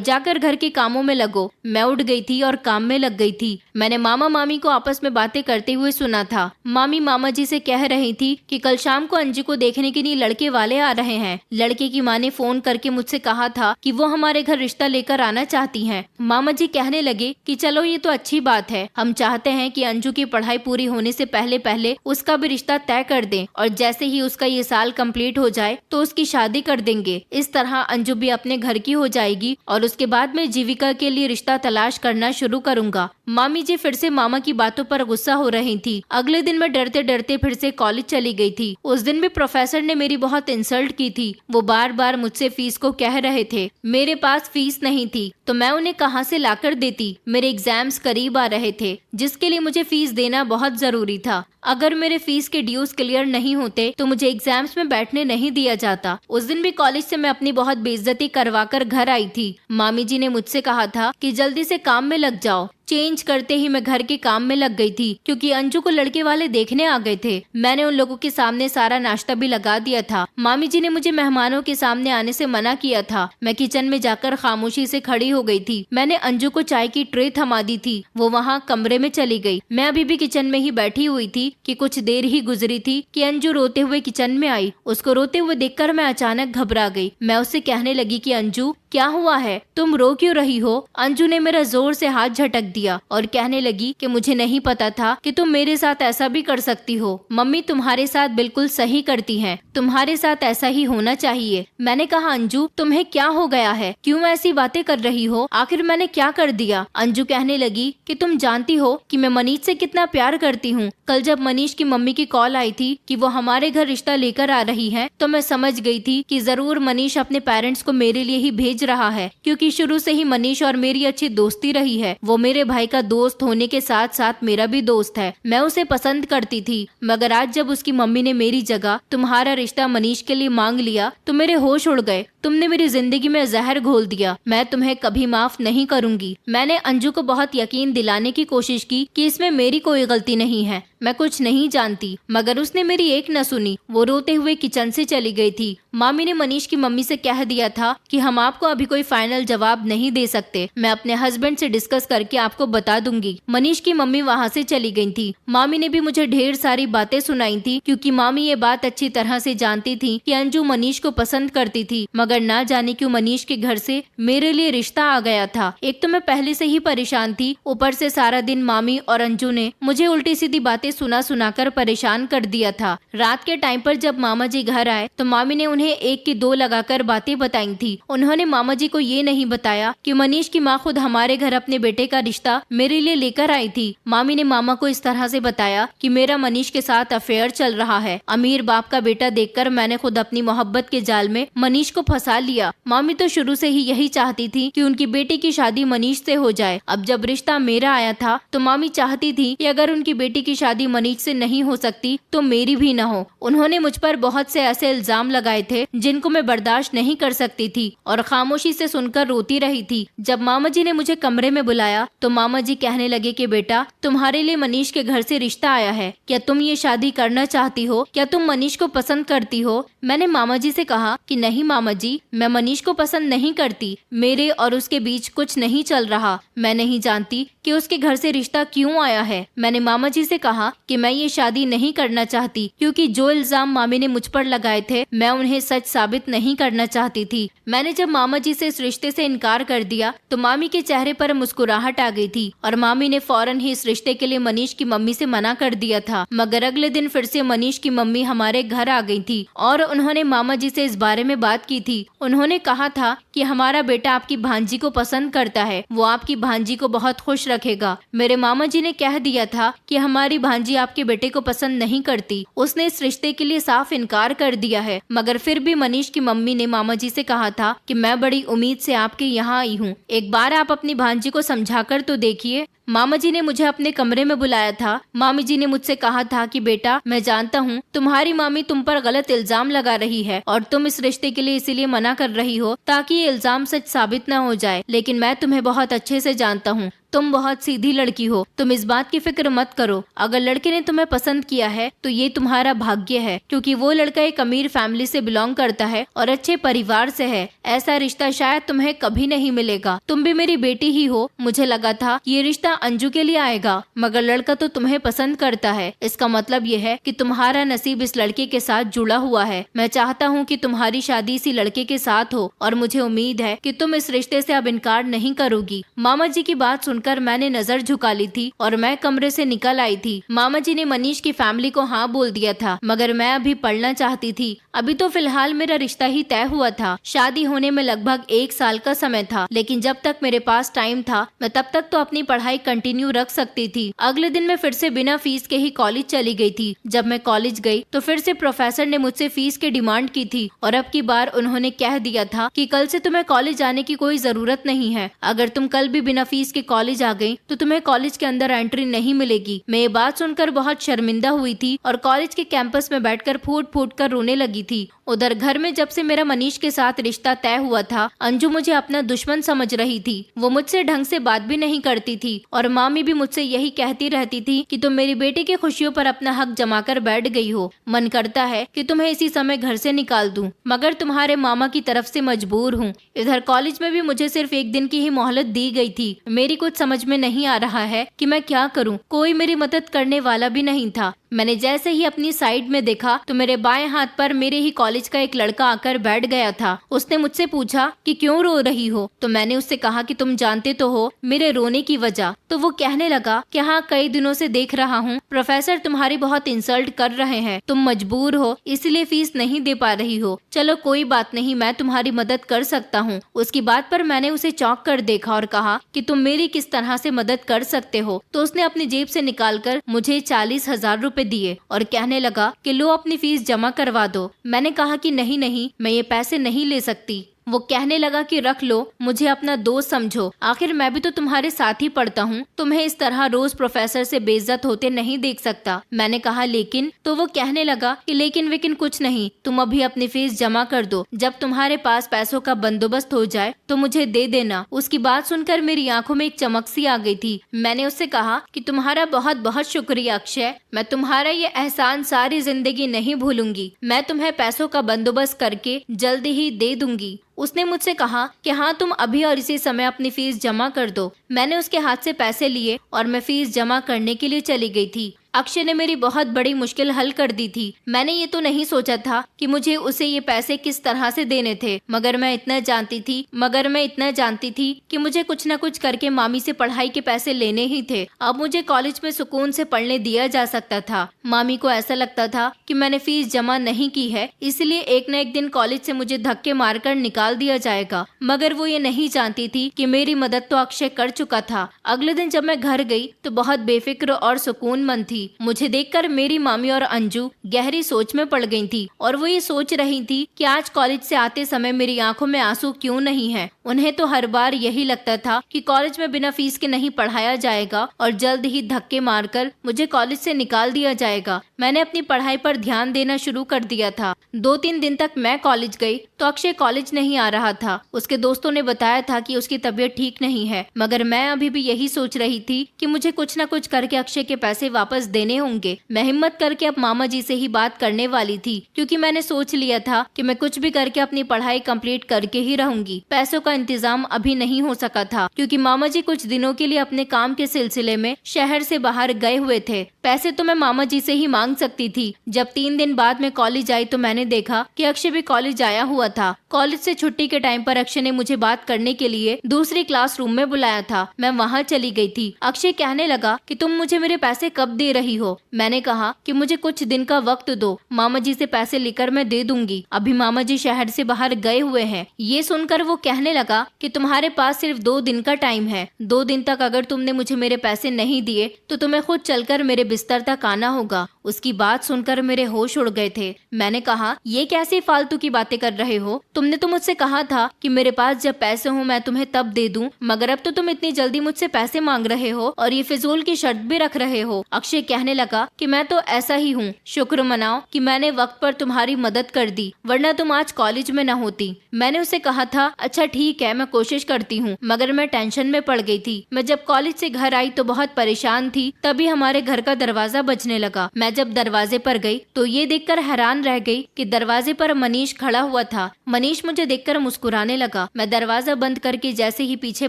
जाकर घर के कामों में लगो। मैं उठ गई थी और काम में लग गई थी। मैंने मामा मामी को आपस में बातें करते हुए सुना था। मामी मामा जी से कह रही थी कि कल शाम को अंजू को देखने के लिए लड़के वाले आ रहे हैं। लड़के की माँ ने फोन करके मुझसे कहा था कि वो हमारे घर रिश्ता लेकर आना चाहती हैं। मामा जी कहने लगे कि चलो ये तो अच्छी बात है, हम चाहते हैं कि अंजू की पढ़ाई पूरी होने से पहले पहले उसका भी रिश्ता तय कर दें और जैसे ही उसका ये साल कंप्लीट हो जाए तो उसकी शादी कर देंगे। इस तरह अंजू भी अपने घर की हो जाएगी और उसके बाद में जीविका के लिए रिश्ता तलाश करना शुरू करूंगा। मामी जी फिर से मामा की बातों पर गुस्सा हो रही थी। अगले दिन मैं डरते डरते फिर से कॉलेज चली गई थी। उस दिन भी प्रोफेसर ने मेरी बहुत इंसल्ट की थी। वो बार बार मुझसे फीस को कह रहे थे। मेरे पास फीस नहीं थी तो मैं उन्हें कहां से लाकर देती। मेरे एग्जाम्स करीब आ रहे थे जिसके लिए मुझे फीस देना बहुत जरूरी था। अगर मेरे फीस के ड्यूज क्लियर नहीं होते तो मुझे एग्जाम्स में बैठने नहीं दिया जाता। उस दिन भी कॉलेज से मैं अपनी बहुत बेइज्जती करवाकर घर आई थी। मामी जी ने मुझसे कहा था कि जल्दी से काम में लग जाओ। चेंज करते ही मैं घर के काम में लग गई थी क्योंकि अंजू को लड़के वाले देखने आ गए थे। मैंने उन लोगों के सामने सारा नाश्ता भी लगा दिया था। मामी जी ने मुझे मेहमानों के सामने आने से मना किया था। मैं किचन में जाकर खामोशी से खड़ी हो गई थी। मैंने अंजू को चाय की ट्रे थमा दी थी। वो वहाँ कमरे में चली गई। मैं अभी भी किचन में ही बैठी हुई थी कि कुछ देर ही गुजरी थी कि अंजू रोते हुए किचन में आई। उसको रोते हुए देखकर मैं अचानक घबरा गई। मैं उससे कहने लगी कि अंजू क्या हुआ है, तुम रो क्यों रही हो। अंजू ने मेरा जोर से हाथ झटक दिया और कहने लगी कि मुझे नहीं पता था कि तुम मेरे साथ ऐसा भी कर सकती हो। मम्मी तुम्हारे साथ बिल्कुल सही करती हैं, तुम्हारे साथ ऐसा ही होना चाहिए। मैंने कहा अंजू तुम्हें क्या हो गया है, क्यों ऐसी बातें कर रही हो, आखिर मैंने क्या कर दिया। अंजू कहने लगी कि तुम जानती हो कि मैं मनीष से कितना प्यार करती हूँ। कल जब मनीष की मम्मी की कॉल आई थी कि वो हमारे घर रिश्ता लेकर आ रही है तो मैं समझ गई थी कि जरूर मनीष अपने पेरेंट्स को मेरे लिए ही भेज रहा है, क्योंकि शुरू से ही मनीष और मेरी अच्छी दोस्ती रही है। वो मेरे भाई का दोस्त होने के साथ साथ मेरा भी दोस्त है। मैं उसे पसंद करती थी, मगर आज जब उसकी मम्मी ने मेरी जगह तुम्हारा रिश्ता मनीष के लिए मांग लिया तो मेरे होश उड़ गए। तुमने मेरी जिंदगी में जहर घोल दिया। मैं तुम्हें कभी माफ नहीं करूंगी। मैंने अंजू को बहुत यकीन दिलाने की कोशिश की कि इसमें मेरी कोई गलती नहीं है, मैं कुछ नहीं जानती, मगर उसने मेरी एक न सुनी। वो रोते हुए किचन से चली गई थी। मामी ने मनीष की मम्मी से कह दिया था कि हम आपको अभी कोई फाइनल जवाब नहीं दे सकते, मैं अपने हस्बैंड से डिस्कस करके आपको बता दूंगी। मनीष की मम्मी वहाँ से चली गई थी। मामी ने भी मुझे ढेर सारी बातें सुनाई थी, क्योंकि मामी ये बात अच्छी तरह से जानती थी कि अंजू मनीष को पसंद करती थी, मगर ना जाने क्यों मनीष के घर से मेरे लिए रिश्ता आ गया था। एक तो मैं पहले से ही परेशान थी, ऊपर से सारा दिन मामी और अंजू ने मुझे उल्टी सीधी बातें सुना कर परेशान कर दिया था। रात के टाइम पर जब मामा जी घर आए तो मामी ने उन्हें एक की दो लगाकर बातें बताई थी। उन्होंने मामा जी को ये नहीं बताया कि मनीष की माँ खुद हमारे घर अपने बेटे का रिश्ता मेरे लिए लेकर आई थी। मामी ने मामा को इस तरह से बताया कि मेरा मनीष के साथ अफेयर चल रहा है। अमीर बाप का बेटा देखकर मैंने खुद अपनी मोहब्बत के जाल में मनीष को फंसा लिया। मामी तो शुरू से ही यही चाहती थी कि उनकी बेटी की शादी मनीष से हो जाए। अब जब रिश्ता मेरा आया था तो मामी चाहती थी कि अगर उनकी बेटी की शादी मनीष से नहीं हो सकती तो मेरी भी न हो। उन्होंने मुझ पर बहुत से ऐसे इल्जाम लगाए थे जिनको मैं बर्दाश्त नहीं कर सकती थी और खामोशी से सुनकर रोती रही थी। जब मामा जी ने मुझे कमरे में बुलाया तो मामा जी कहने लगे कि बेटा तुम्हारे लिए मनीष के घर से रिश्ता आया है, क्या तुम ये शादी करना चाहती हो, क्या तुम मनीष को पसंद करती हो। मैंने मामा जी से कहा कि नहीं मामा जी, मैं मनीष को पसंद नहीं करती, मेरे और उसके बीच कुछ नहीं चल रहा, मैं नहीं जानती कि उसके घर से रिश्ता क्यों आया है। मैंने मामा जी से कहा कहा कि मैं ये शादी नहीं करना चाहती, क्योंकि जो इल्जाम मामी ने मुझ पर लगाए थे मैं उन्हें सच साबित नहीं करना चाहती थी। मैंने जब मामा जी से इस रिश्ते से इनकार कर दिया तो मामी के चेहरे पर मुस्कुराहट आ गई थी और मामी ने फौरन ही इस रिश्ते के लिए मनीष की मम्मी से मना कर दिया था। मगर अगले दिन फिर से मनीष की मम्मी हमारे घर आ गई थी और उन्होंने मामा जी से इस बारे में बात की थी। उन्होंने कहा था कि हमारा बेटा आपकी भांजी को पसंद करता है, वो आपकी भांजी को बहुत खुश रखेगा। मेरे मामा जी ने कह दिया था कि हमारी भांजी आपके बेटे को पसंद नहीं करती, उसने इस रिश्ते के लिए साफ इनकार कर दिया है। मगर फिर भी मनीष की मम्मी ने मामा जी से कहा था कि मैं बड़ी उम्मीद से आपके यहाँ आई हूँ, एक बार आप अपनी भांजी को समझाकर तो देखिए। मामा जी ने मुझे अपने कमरे में बुलाया था। मामी जी ने मुझसे कहा था कि बेटा, मैं जानता हूँ तुम्हारी मामी तुम पर गलत इल्जाम लगा रही है और तुम इस रिश्ते के लिए इसीलिए मना कर रही हो ताकि ये इल्जाम सच साबित न हो जाए, लेकिन मैं तुम्हें बहुत अच्छे से जानता हूँ, तुम बहुत सीधी लड़की हो, तुम इस बात की फिक्र मत करो। अगर लड़के ने तुम्हें पसंद किया है तो ये तुम्हारा भाग्य है, क्योंकि वो लड़का एक अमीर फैमिली से बिलोंग करता है और अच्छे परिवार से है। ऐसा रिश्ता शायद तुम्हें कभी नहीं मिलेगा। तुम भी मेरी बेटी ही हो, मुझे लगा था कि ये रिश्ता अंजू के लिए आएगा, मगर लड़का तो तुम्हें पसंद करता है। इसका मतलब ये है कि तुम्हारा नसीब इस लड़के के साथ जुड़ा हुआ है। मैं चाहता हूँ कि तुम्हारी शादी इसी लड़के के साथ हो और मुझे उम्मीद है कि तुम इस रिश्ते से अब इनकार नहीं करोगी। मामा जी की बात सुनकर मैंने नजर झुका ली थी और मैं कमरे से निकल आई थी। मामा जी ने मनीष की फैमिली को हाँ बोल दिया था, मगर मैं अभी पढ़ना चाहती थी। अभी तो फिलहाल मेरा रिश्ता ही तय हुआ था। शादी होने में लगभग 1 साल का समय था, लेकिन जब तक मेरे पास टाइम था मैं तब तक तो अपनी पढ़ाई कंटिन्यू रख सकती थी। अगले दिन मैं फिर से बिना फीस के ही कॉलेज चली गई थी। जब मैं कॉलेज गई तो फिर से प्रोफेसर ने मुझसे फीस की डिमांड की थी और अब की बार उन्होंने कह दिया था कि कल से तुम्हें कॉलेज आने की कोई जरूरत नहीं है। अगर तुम कल भी बिना फीस के कॉलेज आ गई तो तुम्हें कॉलेज के अंदर एंट्री नहीं मिलेगी। मैं ये बात सुनकर बहुत शर्मिंदा हुई थी और कॉलेज के कैंपस में बैठकर फूट फूट कर रोने लगी थी। उधर घर में जब से मेरा मनीष के साथ रिश्ता तय हुआ था, अंजू मुझे अपना दुश्मन समझ रही थी। वो मुझसे ढंग से बात भी नहीं करती थी और मामी भी मुझसे यही कहती रहती थी कि तुम मेरी बेटी की खुशियों पर अपना हक जमा कर बैठ गई हो। मन करता है कि तुम्हें इसी समय घर से निकाल दूं, मगर तुम्हारे मामा की तरफ से मजबूर हूँ। इधर कॉलेज में भी मुझे सिर्फ 1 दिन की ही मोहलत दी गई थी। मेरी कुछ समझ में नहीं आ रहा है कि मैं क्या करूँ। कोई मेरी मदद करने वाला भी नहीं था। मैंने जैसे ही अपनी साइड में देखा तो मेरे बाएं हाथ पर मेरे ही कॉलेज का एक लड़का आकर बैठ गया था। उसने मुझसे पूछा कि क्यों रो रही हो, तो मैंने उससे कहा कि तुम जानते तो हो मेरे रोने की वजह। तो वो कहने लगा कि हाँ, कई दिनों से देख रहा हूँ प्रोफेसर तुम्हारी बहुत इंसल्ट कर रहे हैं, तुम मजबूर हो इसलिए फीस नहीं दे पा रही हो। चलो कोई बात नहीं, मैं तुम्हारी मदद कर सकता हूँ। उसकी बात पर मैंने उसे चौंक कर देखा और कहा कि तुम मेरी किस तरह से मदद कर सकते हो। तो उसने अपनी जेब से निकालकर मुझे 40,000 रुपए दिए और कहने लगा कि लो अपनी फीस जमा करवा दो। मैंने कहा कि नहीं नहीं, मैं ये पैसे नहीं ले सकती। वो कहने लगा कि रख लो, मुझे अपना दोस्त समझो, आखिर मैं भी तो तुम्हारे साथ ही पढ़ता हूँ, तुम्हें इस तरह रोज प्रोफेसर से बेइज्जत होते नहीं देख सकता। मैंने कहा लेकिन, तो वो कहने लगा कि लेकिन वेकिन कुछ नहीं, तुम अभी अपनी फीस जमा कर दो, जब तुम्हारे पास पैसों का बंदोबस्त हो जाए तो मुझे दे देना। उसकी बात सुनकर मेरी आंखों में एक चमक सी आ गई थी। मैंने उससे कहा कि तुम्हारा बहुत बहुत शुक्रिया अक्षय, मैं तुम्हारा ये एहसान सारी जिंदगी नहीं भूलूंगी। मैं तुम्हें पैसों का बंदोबस्त करके जल्दी ही दे दूंगी। उसने मुझसे कहा कि हाँ, तुम अभी और इसी समय अपनी फीस जमा कर दो। मैंने उसके हाथ से पैसे लिए और मैं फीस जमा करने के लिए चली गई थी। अक्षय ने मेरी बहुत बड़ी मुश्किल हल कर दी थी। मैंने ये तो नहीं सोचा था कि मुझे उसे ये पैसे किस तरह से देने थे, मगर मैं इतना जानती थी कि मुझे कुछ न कुछ करके मामी से पढ़ाई के पैसे लेने ही थे। अब मुझे कॉलेज में सुकून से पढ़ने दिया जा सकता था। मामी को ऐसा लगता था कि मैंने फीस जमा नहीं की है, इसलिए एक न एक दिन कॉलेज से मुझे धक्के मारकर निकाल दिया जाएगा। मगर वो ये नहीं जानती थी कि मेरी मदद तो अक्षय कर चुका था। अगले दिन जब मैं घर गई तो बहुत बेफिक्र और सुकून मन थी। मुझे देखकर मेरी मामी और अंजू गहरी सोच में पड़ गई थी और वो ये सोच रही थी कि आज कॉलेज से आते समय मेरी आंखों में आंसू क्यों नहीं है। उन्हें तो हर बार यही लगता था कि कॉलेज में बिना फीस के नहीं पढ़ाया जाएगा और जल्द ही धक्के मारकर मुझे कॉलेज से निकाल दिया जाएगा। मैंने अपनी पढ़ाई पर ध्यान देना शुरू कर दिया था। 2-3 दिन तक मैं कॉलेज गई तो अक्षय कॉलेज नहीं आ रहा था। उसके दोस्तों ने बताया था कि उसकी तबीयत ठीक नहीं है, मगर मैं अभी भी यही सोच रही थी कि मुझे कुछ न कुछ करके अक्षय के पैसे वापस देने होंगे। मैं हिम्मत करके अब मामा जी से ही बात करने वाली थी, क्योंकि मैंने सोच लिया था कि मैं कुछ भी करके अपनी पढ़ाई कंप्लीट करके ही रहूंगी। पैसों का इंतजाम अभी नहीं हो सका था, क्योंकि मामा जी कुछ दिनों के लिए अपने काम के सिलसिले में शहर से बाहर गए हुए थे। पैसे तो मैं मामा जी से ही मांग सकती थी। जब 3 दिन बाद मैं कॉलेज आई तो मैंने देखा कि अक्षय भी कॉलेज आया हुआ था। कॉलेज से छुट्टी के टाइम पर अक्षय ने मुझे बात करने के लिए दूसरी क्लासरूम में बुलाया था। मैं वहाँ चली गई थी। अक्षय कहने लगा कि तुम मुझे मेरे पैसे कब दे रही हो। मैंने कहा कि मुझे कुछ दिन का वक्त दो, मामा जी से पैसे लेकर मैं दे दूंगी। अभी मामा जी शहर से बाहर गए हुए हैं। ये सुनकर वो कहने लगा कि तुम्हारे पास सिर्फ 2 दिन का टाइम है। 2 दिन तक अगर तुमने मुझे मेरे पैसे नहीं दिए तो तुम्हें खुद चलकर मेरे बिस्तर तक आना होगा। उसकी बात सुनकर मेरे होश उड़ गए थे। मैंने कहा, ये कैसी फालतू की बातें कर रहे हो? तुमने तो मुझसे कहा था कि मेरे पास जब पैसे हो मैं तुम्हें तब दे दूं, मगर अब तो तुम इतनी जल्दी मुझसे पैसे मांग रहे हो और ये फिजूल की शर्त भी रख रहे हो। अक्षय कहने लगा कि मैं तो ऐसा ही हूँ। शुक्र मनाओ कि मैंने वक्त पर तुम्हारी मदद कर दी, वरना तुम आज कॉलेज में न होती। मैंने उसे कहा था, अच्छा ठीक है, मैं कोशिश करती हूँ, मगर मैं टेंशन में पड़ गई थी। मैं जब कॉलेज से घर आई तो बहुत परेशान थी। तभी हमारे घर का दरवाजा बजने लगा। मैं जब दरवाजे पर गई तो ये देखकर हैरान रह गई कि दरवाजे पर मनीष खड़ा हुआ था। मनीष मुझे देखकर मुस्कुराने लगा। मैं दरवाजा बंद करके जैसे ही पीछे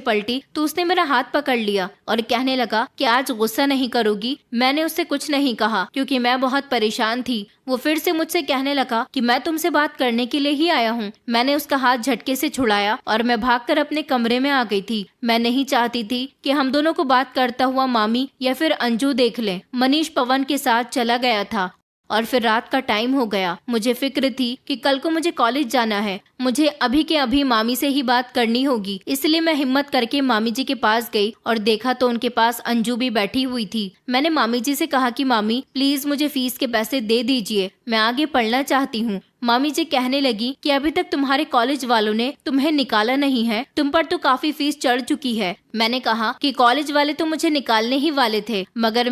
पलटी तो उसने मेरा हाथ पकड़ लिया और कहने लगा कि आज गुस्सा नहीं करोगी। मैंने उससे कुछ नहीं कहा क्योंकि मैं बहुत परेशान थी। वो फिर से मुझसे कहने लगा कि मैं तुमसे बात करने के लिए ही आया हूँ। मैंने उसका हाथ झटके से छुड़ाया और मैं भागकर अपने कमरे में आ गई थी। मैं नहीं चाहती थी कि हम दोनों को बात करता हुआ मामी या फिर अंजू देख ले। मनीष पवन के साथ चला गया था और फिर रात का टाइम हो गया। मुझे फिक्र थी कि कल को मुझे कॉलेज जाना है। मुझे अभी के अभी मामी से ही बात करनी होगी। इसलिए मैं हिम्मत करके मामी जी के पास गई और देखा तो उनके पास अंजू भी बैठी हुई थी। मैंने मामी जी से कहा कि मामी प्लीज मुझे फीस के पैसे दे दीजिए, मैं आगे पढ़ना चाहती हूँ। मामी जी कहने लगी कि अभी तक तुम्हारे कॉलेज वालों ने तुम्हें निकाला नहीं है, तुम पर तो काफी फीस चढ़ चुकी है। मैंने कहा कि कॉलेज वाले तो मुझे निकालने ही वाले थे, मगर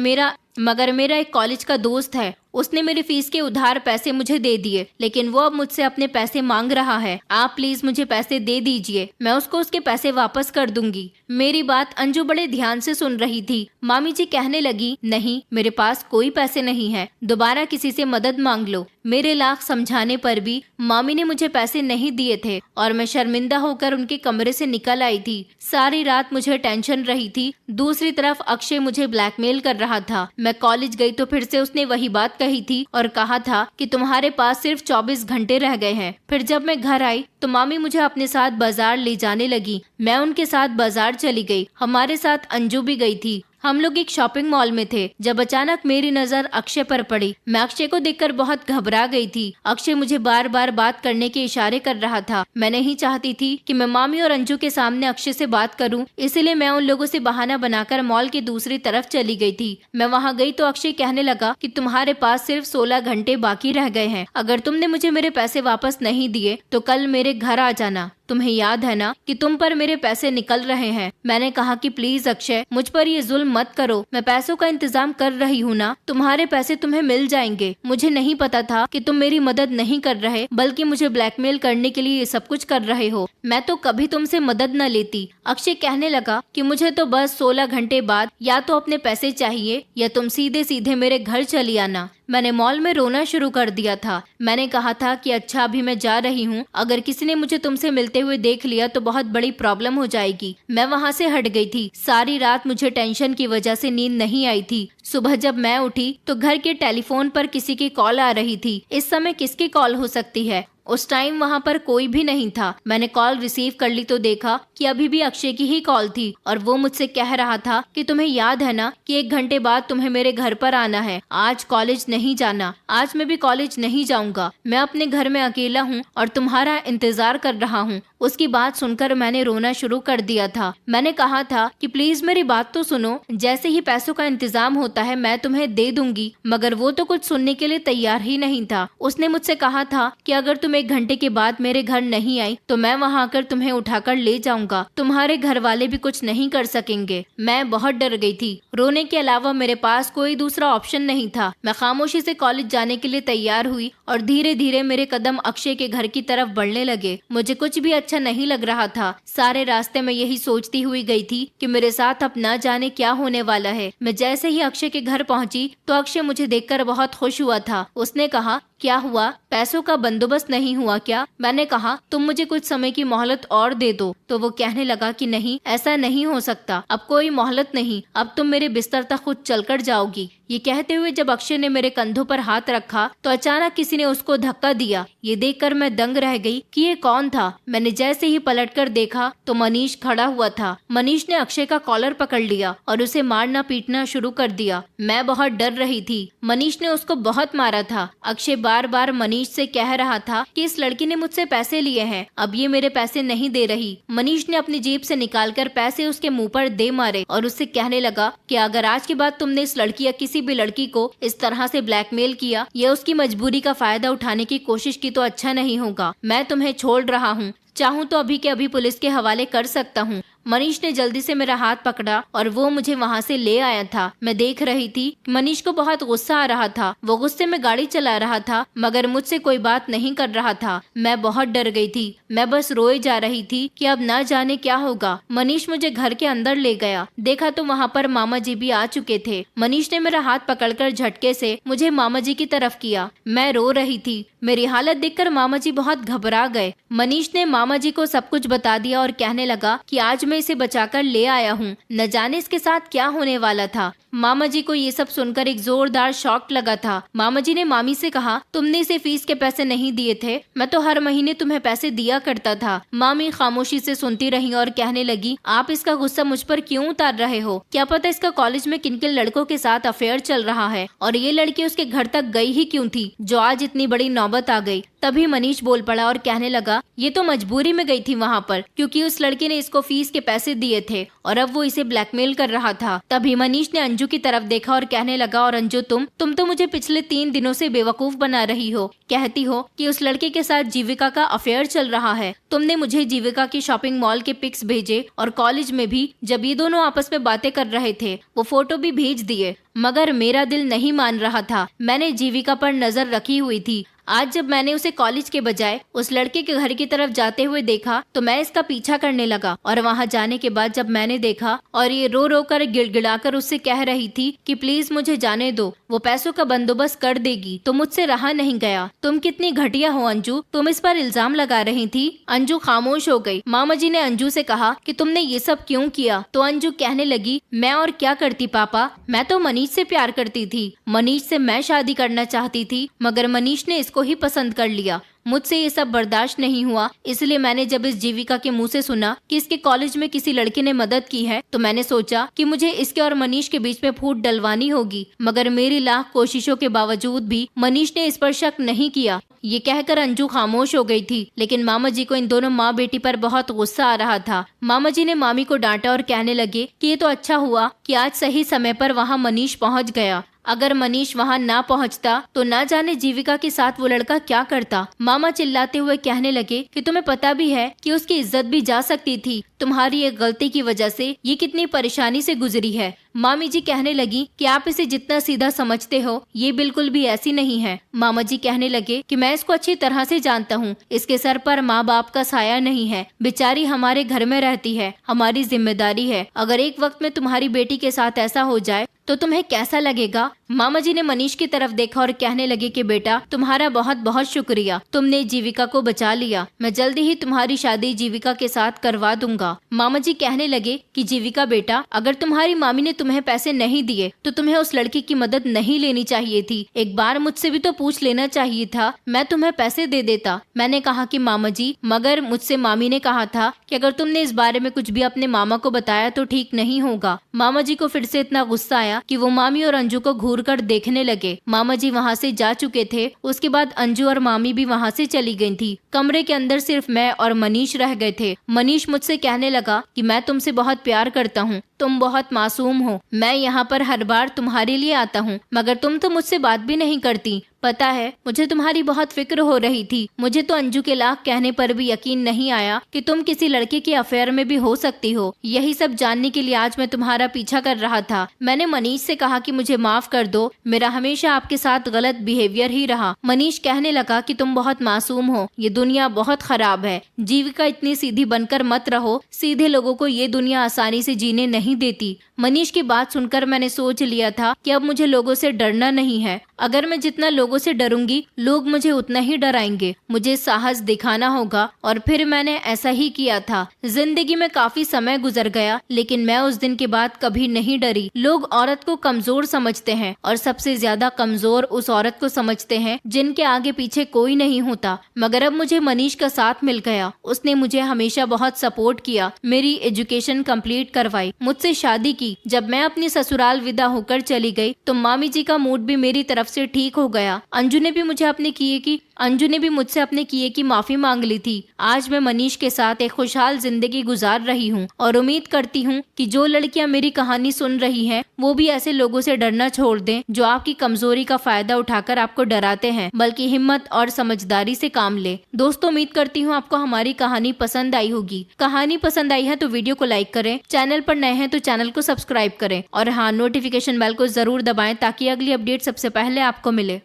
मेरा एक कॉलेज का दोस्त है, उसने मेरी फीस के उधार पैसे मुझे दे दिए, लेकिन वो अब मुझसे अपने पैसे मांग रहा है। आप प्लीज मुझे पैसे दे दीजिए, मैं उसको उसके पैसे वापस कर दूंगी। मेरी बात अंजू बड़े ध्यान से सुन रही थी। मामी जी कहने लगी, नहीं, मेरे पास कोई पैसे नहीं है, दोबारा किसी से मदद मांग लो। मेरे लाख समझाने पर भी मामी ने मुझे पैसे नहीं दिए थे और मैं शर्मिंदा होकर उनके कमरे से निकल आई थी। सारी रात मुझे टेंशन रही थी। दूसरी तरफ अक्षय मुझे ब्लैकमेल कर रहा था। मैं कॉलेज गई तो फिर से उसने वही बात कही थी और कहा था कि तुम्हारे पास सिर्फ 24 घंटे रह गए हैं। फिर जब मैं घर आई तो मामी मुझे अपने साथ बाजार ले जाने लगी। मैं उनके साथ बाजार चली गई। हमारे साथ अंजू भी गई थी। हम लोग एक शॉपिंग मॉल में थे जब अचानक मेरी नजर अक्षय पर पड़ी। मैं अक्षय को देखकर बहुत घबरा गई थी। अक्षय मुझे बार बार बात करने के इशारे कर रहा था। मैं नहीं चाहती थी कि मैं मामी और अंजू के सामने अक्षय से बात करूं, इसलिए मैं उन लोगों से बहाना बनाकर मॉल की दूसरी तरफ चली गई थी। मैं वहां गई तो अक्षय कहने लगा कि तुम्हारे पास सिर्फ 16 घंटे बाकी रह गए हैं। अगर तुमने मुझे मेरे पैसे वापस नहीं दिए तो कल मेरे घर आ जाना। तुम्हें याद है ना कि तुम पर मेरे पैसे निकल रहे हैं। मैंने कहा कि प्लीज अक्षय, मुझ पर ये जुल्म मत करो, मैं पैसों का इंतजाम कर रही हूँ ना, तुम्हारे पैसे तुम्हें मिल जाएंगे। मुझे नहीं पता था कि तुम मेरी मदद नहीं कर रहे बल्कि मुझे ब्लैकमेल करने के लिए ये सब कुछ कर रहे हो। मैं तो कभी तुमसे मदद न लेती। अक्षय कहने लगा कि मुझे तो बस 16 घंटे बाद या तो अपने पैसे चाहिए या तुम सीधे सीधे मेरे घर चली आना। मैंने मॉल में रोना शुरू कर दिया था। मैंने कहा था कि अच्छा अभी मैं जा रही हूँ, अगर किसी ने मुझे तुमसे मिलते हुए देख लिया तो बहुत बड़ी प्रॉब्लम हो जाएगी। मैं वहाँ से हट गई थी। सारी रात मुझे टेंशन की वजह से नींद नहीं आई थी। सुबह जब मैं उठी तो घर के टेलीफोन पर किसी की कॉल आ रही थी। इस समय किसकी कॉल हो सकती है? उस टाइम वहाँ पर कोई भी नहीं था। मैंने कॉल रिसीव कर ली तो देखा कि अभी भी अक्षय की ही कॉल थी और वो मुझसे कह रहा था कि तुम्हें याद है ना कि 1 घंटे बाद तुम्हें मेरे घर पर आना है, आज कॉलेज नहीं जाना। आज मैं भी कॉलेज नहीं जाऊंगा, मैं अपने घर में अकेला हूँ और तुम्हारा इंतजार कर रहा हूँ। उसकी बात सुनकर मैंने रोना शुरू कर दिया था। मैंने कहा था कि प्लीज मेरी बात तो सुनो, जैसे ही पैसों का इंतजाम होता है मैं तुम्हें दे दूंगी, मगर वो तो कुछ सुनने के लिए तैयार ही नहीं था। उसने मुझसे कहा था कि अगर तुम तुम 1 घंटे के बाद मेरे घर नहीं आई तो मैं वहाँ आकर तुम्हें उठाकर ले जाऊंगा। तुम्हारे घर वाले भी कुछ नहीं कर सकेंगे। मैं बहुत डर गई थी। रोने के अलावा मेरे पास कोई दूसरा ऑप्शन नहीं था। मैं खामोशी से कॉलेज जाने के लिए तैयार हुई और धीरे धीरे मेरे कदम अक्षय के घर की तरफ बढ़ने लगे। मुझे कुछ भी अच्छा नहीं लग रहा था। सारे रास्ते में यही सोचती हुई गई थी कि मेरे साथ अब न जाने क्या होने वाला है। मैं जैसे ही अक्षय के घर पहुंची तो अक्षय मुझे देखकर बहुत खुश हुआ था। उसने कहा, क्या हुआ, पैसों का बंदोबस्त नहीं हुआ क्या? मैंने कहा, तुम मुझे कुछ समय की मोहलत और दे दो। तो वो कहने लगा कि नहीं, ऐसा नहीं हो सकता, अब कोई मोहलत नहीं, अब तुम मेरे बिस्तर तक खुद चलकर जाओगी। ये कहते हुए जब अक्षय ने मेरे कंधों पर हाथ रखा तो अचानक किसी ने उसको धक्का दिया। ये देखकर मैं दंग रह गई कि ये कौन था। मैंने जैसे ही पलटकर देखा तो मनीष खड़ा हुआ था। मनीष ने अक्षय का कॉलर पकड़ लिया और उसे मारना पीटना शुरू कर दिया। मैं बहुत डर रही थी। मनीष ने उसको बहुत मारा था। अक्षय बार बार मनीष से कह रहा था कि इस लड़की ने मुझसे पैसे लिए हैं, अब ये मेरे पैसे नहीं दे रही। मनीष ने अपनी जेब से निकालकर पैसे उसके मुंह पर दे मारे और उससे कहने लगा कि अगर आज के बाद तुमने इस लड़की या किसी भी लड़की को इस तरह से ब्लैकमेल किया या उसकी मजबूरी का फायदा उठाने की कोशिश की तो अच्छा नहीं होगा। मैं तुम्हें छोड़ रहा हूँ, चाहूँ तो अभी के अभी पुलिस के हवाले कर सकता हूँ। मनीष ने जल्दी से मेरा हाथ पकड़ा और वो मुझे वहाँ से ले आया था। मैं देख रही थी मनीष को बहुत गुस्सा आ रहा था। वो गुस्से में गाड़ी चला रहा था मगर मुझसे कोई बात नहीं कर रहा था। मैं बहुत डर गई थी। मैं बस रोए जा रही थी कि अब ना जाने क्या होगा। मनीष मुझे घर के अंदर ले गया। देखा तो वहाँ पर मामा जी भी आ चुके थे। मनीष ने मेरा हाथ पकड़कर झटके से मुझे मामा जी की तरफ किया। मैं रो रही थी। मेरी हालत देखकर मामा जी बहुत घबरा गए। मनीष ने मामा जी को सब कुछ बता दिया और कहने लगा कि आज मैं इसे बचाकर ले आया हूँ, न जाने इसके साथ क्या होने वाला था। मामा जी को ये सब सुनकर एक जोरदार शॉक लगा था। मामा जी ने मामी से कहा, तुमने इसे फीस के पैसे नहीं दिए थे, मैं तो हर महीने तुम्हें पैसे दिया करता था। मामी खामोशी से सुनती रही और कहने लगी, आप इसका गुस्सा मुझ पर क्यों उतार रहे हो? क्या पता इसका कॉलेज में किन किन लड़कों के साथ अफेयर चल रहा है और ये लड़की उसके घर तक गई ही क्यों थी जो आज इतनी बड़ी नौबत आ गई। तभी मनीष बोल पड़ा और कहने लगा, ये तो मजबूरी में गई थी वहाँ पर क्योंकि उस लड़की ने इसको फीस के पैसे दिए थे और अब वो इसे ब्लैकमेल कर रहा था। तभी मनीष ने अंजू की तरफ देखा और कहने लगा, और अंजू तुम तो मुझे पिछले 3 दिनों से बेवकूफ बना रही हो। कहती हो कि उस लड़के के साथ जीविका का अफेयर चल रहा है। तुमने मुझे जीविका की शॉपिंग मॉल के पिक्स भेजे और कॉलेज में भी जब ये दोनों आपस में बातें कर रहे थे वो फोटो भी भेज दिए, मगर मेरा दिल नहीं मान रहा था। मैंने जीविका पर नजर रखी हुई थी। आज जब मैंने उसे कॉलेज के बजाय उस लड़के के घर की तरफ जाते हुए देखा तो मैं इसका पीछा करने लगा और वहां जाने के बाद जब मैंने देखा और ये रो रो कर गिड़गिड़ाकर उससे कह रही थी कि प्लीज मुझे जाने दो, वो पैसों का बंदोबस्त कर देगी, तो मुझसे रहा नहीं गया। तुम कितनी घटिया हो अंजू, तुम इस पर इल्जाम लगा रही थी। अंजू खामोश हो गई। मामा जी ने अंजू से कहा कि तुमने ये सब क्यों किया? तो अंजू कहने लगी, मैं और क्या करती पापा, मैं तो मनीष से प्यार करती थी। मनीष से मैं शादी करना चाहती थी मगर मनीष ने को ही पसंद कर लिया। मुझसे ये सब बर्दाश्त नहीं हुआ, इसलिए मैंने जब इस जीविका के मुंह से सुना कि इसके कॉलेज में किसी लड़के ने मदद की है तो मैंने सोचा कि मुझे इसके और मनीष के बीच में फूट डलवानी होगी। मगर मेरी लाख कोशिशों के बावजूद भी मनीष ने इस पर शक नहीं किया। ये कहकर अंजू खामोश हो गई थी, लेकिन मामा जी को इन दोनों माँ बेटी पर बहुत गुस्सा आ रहा था। मामा जी ने मामी को डांटा और कहने लगे कि ये तो अच्छा हुआ कि आज सही समय पर वहाँ मनीष पहुँच गया। अगर मनीष वहाँ ना पहुँचता तो ना जाने जीविका के साथ वो लड़का क्या करता। मामा चिल्लाते हुए कहने लगे कि तुम्हें पता भी है कि उसकी इज्जत भी जा सकती थी। तुम्हारी एक गलती की वजह से ये कितनी परेशानी से गुजरी है। मामी जी कहने लगी कि आप इसे जितना सीधा समझते हो ये बिल्कुल भी ऐसी नहीं है। मामा जी कहने लगे कि मैं इसको अच्छी तरह से जानता हूँ। इसके सर पर माँ बाप का साया नहीं है। बेचारी हमारे घर में रहती है, हमारी जिम्मेदारी है। अगर एक वक्त में तुम्हारी बेटी के साथ ऐसा हो जाए तो तुम्हें कैसा लगेगा? मामा जी ने मनीष की तरफ देखा और कहने लगे कि बेटा तुम्हारा बहुत बहुत शुक्रिया, तुमने जीविका को बचा लिया। मैं जल्दी ही तुम्हारी शादी जीविका के साथ करवा दूंगा। मामा जी कहने लगे कि जीविका बेटा, अगर तुम्हारी मामी ने तुम्हें पैसे नहीं दिए तो तुम्हें उस लड़की की मदद नहीं लेनी चाहिए थी। एक बार मुझसे भी तो पूछ लेना चाहिए था, मैं तुम्हें पैसे दे देता। मैंने कहा कि मामा जी, मगर मुझसे मामी ने कहा था कि अगर तुमने इस बारे में कुछ भी अपने मामा को बताया तो ठीक नहीं होगा। मामा जी को फिर से इतना गुस्सा आया कि वो मामी और अंजू को घूर कर देखने लगे। मामा जी वहाँ से जा चुके थे। उसके बाद अंजू और मामी भी वहाँ से चली गई थी। कमरे के अंदर सिर्फ मैं और मनीष रह गए थे। मनीष मुझसे कहने लगा कि मैं तुमसे बहुत प्यार करता हूँ, तुम बहुत मासूम हो। मैं यहाँ पर हर बार तुम्हारे लिए आता हूँ मगर तुम तो मुझसे बात भी नहीं करती। पता है मुझे तुम्हारी बहुत फिक्र हो रही थी। मुझे तो अंजू के लाख कहने पर भी यकीन नहीं आया कि तुम किसी लड़के के अफेयर में भी हो सकती हो। यही सब जानने के लिए आज मैं तुम्हारा पीछा कर रहा था। मैंने मनीष से कहा कि मुझे माफ कर दो, मेरा हमेशा आपके साथ गलत बिहेवियर ही रहा। मनीष कहने लगा कि तुम बहुत मासूम हो, ये दुनिया बहुत खराब है। जीविका इतनी सीधी बनकर मत रहो, सीधे लोगों को ये दुनिया आसानी से जीने नहीं देती। मनीष की बात सुनकर मैंने सोच लिया था कि अब मुझे लोगों से डरना नहीं है। अगर मैं जितना लोगों से डरूंगी, लोग मुझे उतना ही डराएंगे। मुझे साहस दिखाना होगा और फिर मैंने ऐसा ही किया था। जिंदगी में काफी समय गुजर गया, लेकिन मैं उस दिन के बाद कभी नहीं डरी। लोग औरत को कमजोर समझते हैं और सबसे ज्यादा कमजोर उस औरत को समझते हैं जिनके आगे पीछे कोई नहीं होता। मगर अब मुझे मनीष का साथ मिल गया। उसने मुझे हमेशा बहुत सपोर्ट किया, मेरी एजुकेशन कंप्लीट करवाई, मुझसे शादी की। जब मैं अपनी ससुराल विदा होकर चली गई तो मामी जी का मूड भी मेरी तरफ से ठीक हो गया। अंजू ने भी मुझसे अपने किए की माफी मांग ली थी। आज मैं मनीष के साथ एक खुशहाल जिंदगी गुजार रही हूँ और उम्मीद करती हूँ कि जो लड़कियाँ मेरी कहानी सुन रही हैं वो भी ऐसे लोगों से डरना छोड़ दें जो आपकी कमजोरी का फायदा उठाकर आपको डराते हैं, बल्कि हिम्मत और समझदारी से काम ले। दोस्तों, उम्मीद करती हूँ आपको हमारी कहानी पसंद आई होगी। कहानी पसंद आई है तो वीडियो को लाइक करें, चैनल पर नए हैं तो चैनल को सब्सक्राइब करें और हाँ, नोटिफिकेशन बेल को जरूर दबाएं ताकि अगली अपडेट सबसे पहले आपको मिले।